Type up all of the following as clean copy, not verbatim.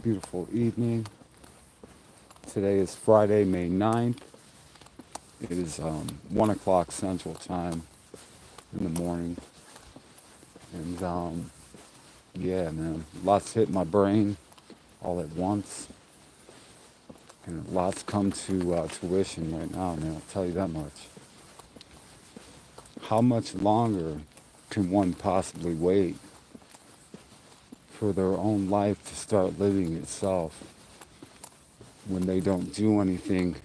Beautiful evening. Today is Friday, May 9th. It is 1 o'clock Central Time in the morning. And yeah, man, lots hit my brain all at once. And lots come to tuition right now, man, I'll tell you that much. How much longer can one possibly wait for their own life to start living itself when they don't do anything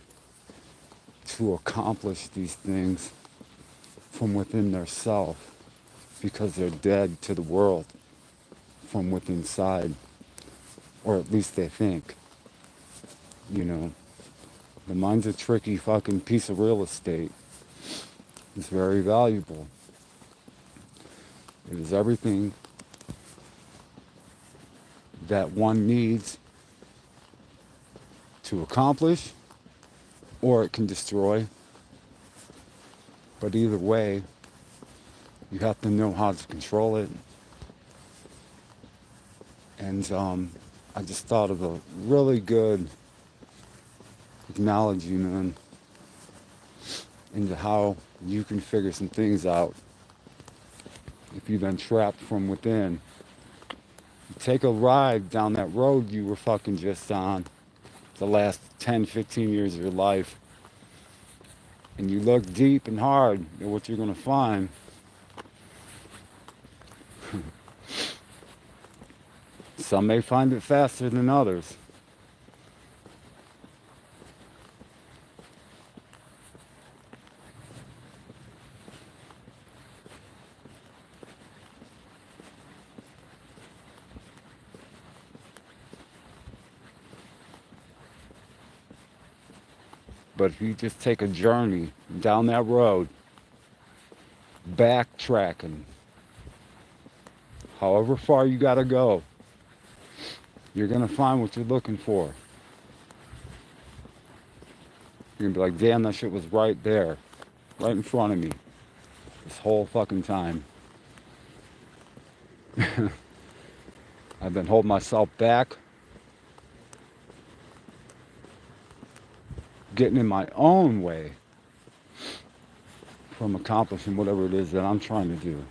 to accomplish these things from within their self because they're dead to the world from within inside, or at least they think. You know, the mind's a tricky fucking piece of real estate. It's very valuable. It is everything that one needs to accomplish, or it can destroy. But either way, you have to know how to control it. And I just thought of a really good acknowledgement into how you can figure some things out if you've been trapped from within. Take a ride down that road you were fucking just on the last 10, 15 years of your life, and you look deep and hard at what you're going to find. Some may find it faster than others. But if you just take a journey down that road, backtracking, however far you gotta go, you're gonna find what you're looking for. You're gonna be like, damn, that shit was right there, right in front of me, this whole fucking time. I've been holding myself back, getting in my own way from accomplishing whatever it is that I'm trying to do.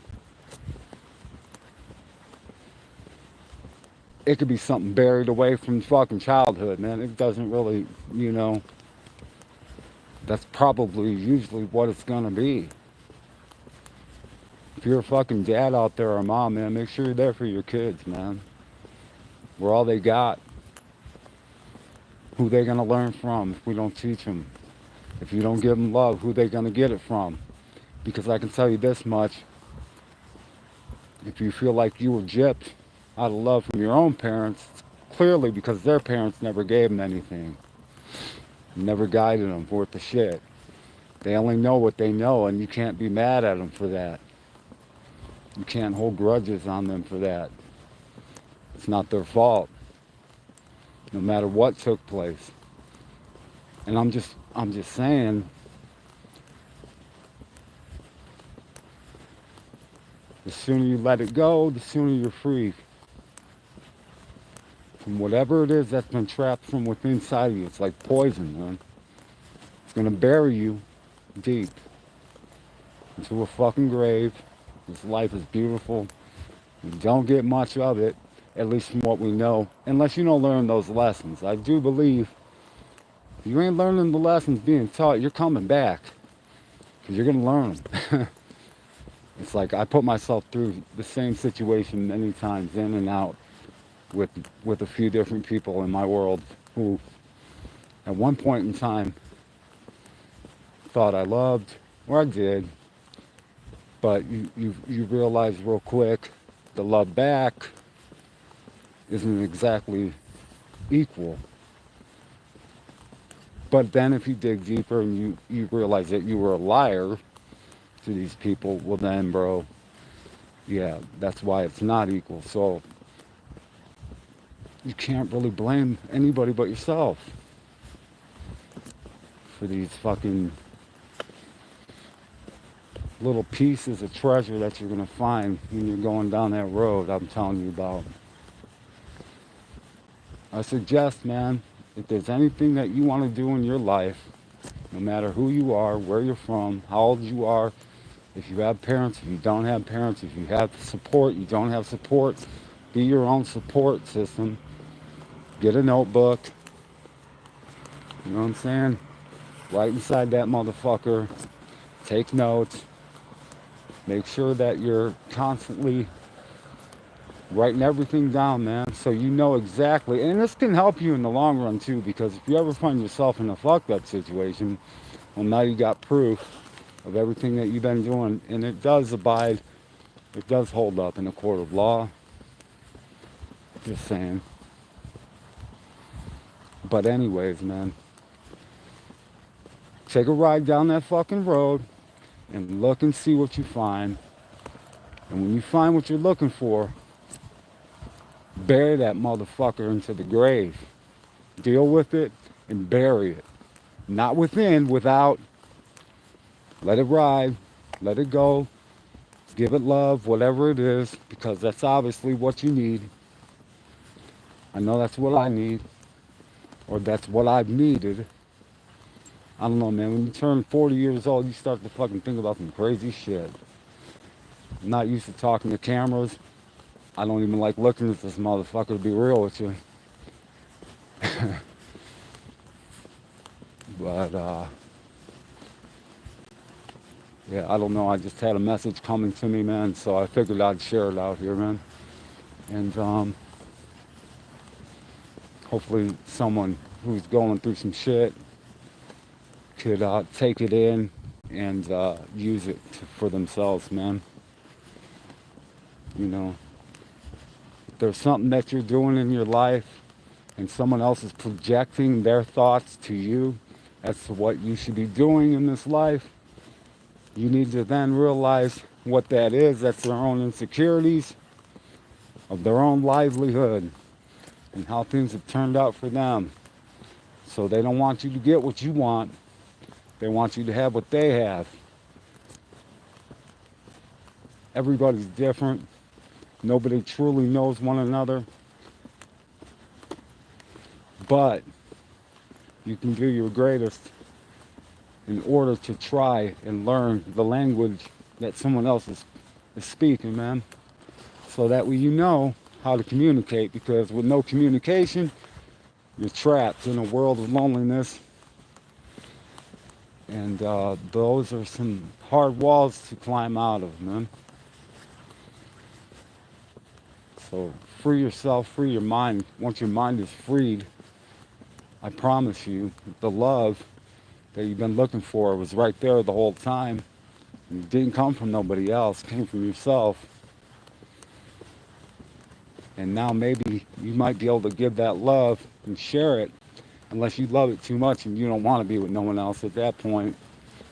It could be something buried away from fucking childhood, man. It doesn't really, that's probably usually what it's gonna be. If you're a fucking dad out there or a mom, man, make sure you're there for your kids, man. We're all they got. Who they gonna learn from if we don't teach them? If you don't give them love, who they gonna get it from? Because I can tell you this much: if you feel like you were gypped out of love from your own parents, it's clearly because their parents never gave them anything, never guided them worth the shit. They only know what they know, and you can't be mad at them for that. You can't hold grudges on them for that. It's not their fault, no matter what took place. And I'm just saying, the sooner you let it go, the sooner you're free from whatever it is that's been trapped from within inside of you. It's like poison, man. It's gonna bury you deep into a fucking grave. This life is beautiful. You don't get much of it, at least from what we know, unless you don't learn those lessons. I do believe if you ain't learning the lessons being taught, you're coming back, because you're gonna learn them. It's like I put myself through the same situation many times, in and out, with a few different people in my world who, at one point in time, thought I loved, or I did, but you realize real quick the love back isn't exactly equal. But then if you dig deeper and you realize that you were a liar to these people, well then, bro, yeah, that's why it's not equal. So you can't really blame anybody but yourself for these fucking little pieces of treasure that you're gonna find when you're going down that road I'm telling you about. I suggest, man, if there's anything that you want to do in your life, no matter who you are, where you're from, how old you are, if you have parents, if you don't have parents, if you have support, you don't have support, be your own support system. Get a notebook, you know what I'm saying? Right inside that motherfucker, take notes, make sure that you're constantly writing everything down, man, so you know exactly. And this can help you in the long run too, because if you ever find yourself in a fucked up situation, well, now you got proof of everything that you've been doing, and it does abide, it does hold up in a court of law. Just saying. But anyways, man, take a ride down that fucking road and look and see what you find. And when you find what you're looking for, bury that motherfucker into the grave. Deal with it and bury it. Not within, without. Let it ride. Let it go. Give it love, whatever it is, because that's obviously what you need. I know that's what I need, or that's what I've needed. I don't know, man. When you turn 40 years old, you start to fucking think about some crazy shit. I'm not used to talking to cameras. I don't even like looking at this motherfucker, to be real with you. But, yeah, I don't know. I just had a message coming to me, man, so I figured I'd share it out here, man. And, hopefully someone who's going through some shit could take it in and use it for themselves, man. You know, if there's something that you're doing in your life and someone else is projecting their thoughts to you as to what you should be doing in this life, you need to then realize what that is. That's their own insecurities of their own livelihood and how things have turned out for them. So they don't want you to get what you want. They want you to have what they have. Everybody's different. Nobody truly knows one another. But you can do your greatest in order to try and learn the language that someone else is speaking, man. So that way you know how to communicate, because with no communication, you're trapped in a world of loneliness. And those are some hard walls to climb out of, man. So free yourself, free your mind. Once your mind is freed, I promise you, the love that you've been looking for was right there the whole time. It didn't come from nobody else, it came from yourself. And now maybe you might be able to give that love and share it, unless you love it too much and you don't want to be with no one else at that point,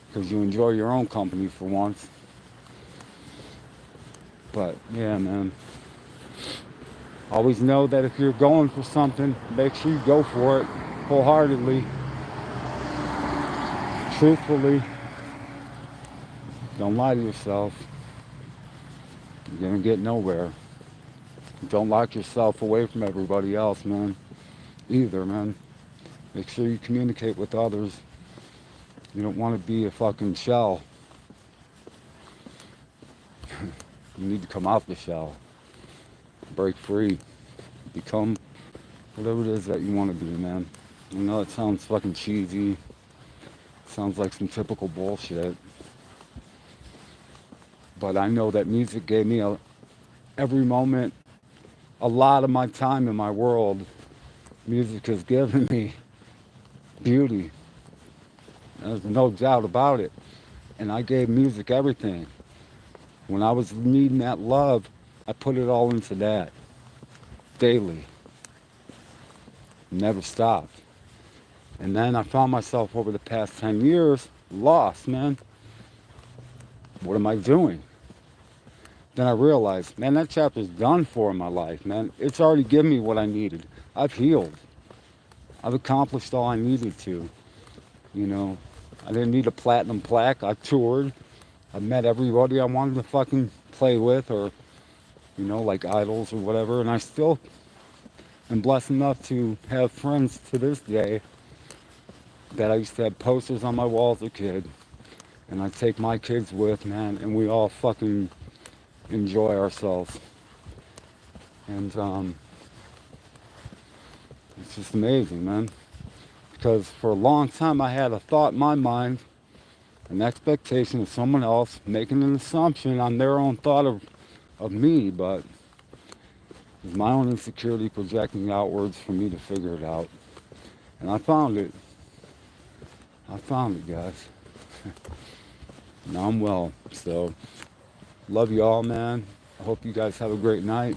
because you enjoy your own company for once. But yeah, man, always know that if you're going for something, make sure you go for it wholeheartedly, truthfully. Don't lie to yourself. You're gonna get nowhere. Don't lock yourself away from everybody else, man, either, man. Make sure you communicate with others. You don't want to be a fucking shell. You need to come out the shell. Break free. Become whatever it is that you want to be, man. I know it sounds fucking cheesy. Sounds like some typical bullshit. But I know that music gave me every moment, a lot of my time in my world. Music has given me beauty. There's no doubt about it. And I gave music everything. When I was needing that love, I put it all into that. Daily. Never stopped. And then I found myself over the past 10 years lost, man. What am I doing? Then I realized, man, that chapter's done for in my life, man. It's already given me what I needed. I've healed. I've accomplished all I needed to. You know, I didn't need a platinum plaque. I toured. I met everybody I wanted to fucking play with, or, you know, like idols or whatever. And I still am blessed enough to have friends to this day that I used to have posters on my wall as a kid. And I take my kids with, man, and we all fucking enjoy ourselves. And it's just amazing, man. Because for a long time I had a thought in my mind, an expectation of someone else, making an assumption on their own thought of me, but it was my own insecurity projecting outwards for me to figure it out. And I found it. I found it, guys. Now I'm well. So, love you all, man. I hope you guys have a great night.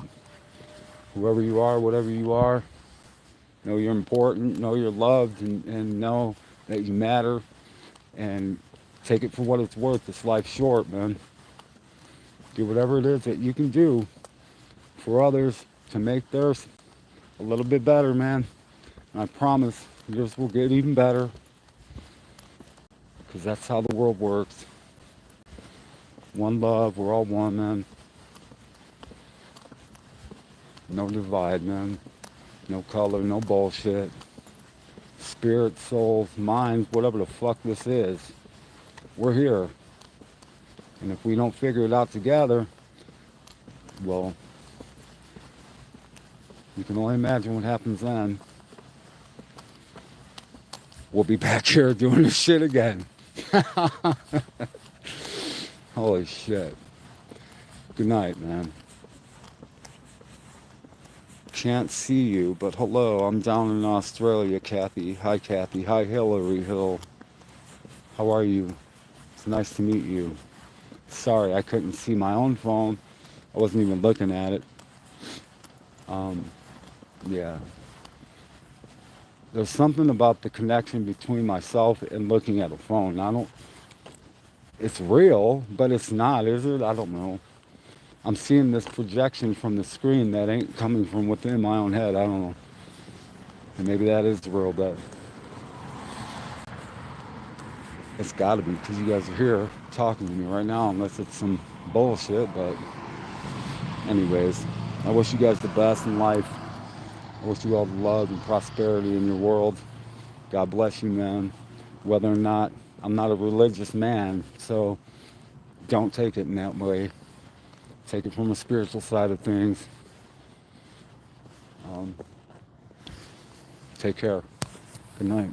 Whoever you are, whatever you are, know you're important, know you're loved, and know that you matter. And take it for what it's worth. This life's short, man. Do whatever it is that you can do for others to make theirs a little bit better, man. And I promise yours will get even better, because that's how the world works. One love, we're all one, man. No divide, man. No color, no bullshit. Spirit, souls, minds, whatever the fuck this is. We're here. And if we don't figure it out together, well, you can only imagine what happens then. We'll be back here doing this shit again. Holy shit. Good night, man. Can't see you, but hello, I'm down in Australia, Kathy. Hi, Kathy. Hi, Hillary Hill. How are you? It's nice to meet you. Sorry, I couldn't see my own phone. I wasn't even looking at it. Yeah. There's something about the connection between myself and looking at a phone. It's real, but it's not, is it? I don't know. I'm seeing this projection from the screen that ain't coming from within my own head. I don't know. And maybe that is the real, but it's gotta be, because you guys are here talking to me right now, unless it's some bullshit. But anyways, I wish you guys the best in life. I wish you all the love and prosperity in your world. God bless you, man. Whether or not, I'm not a religious man, so don't take it in that way. Take it from a spiritual side of things. Take care. Good night.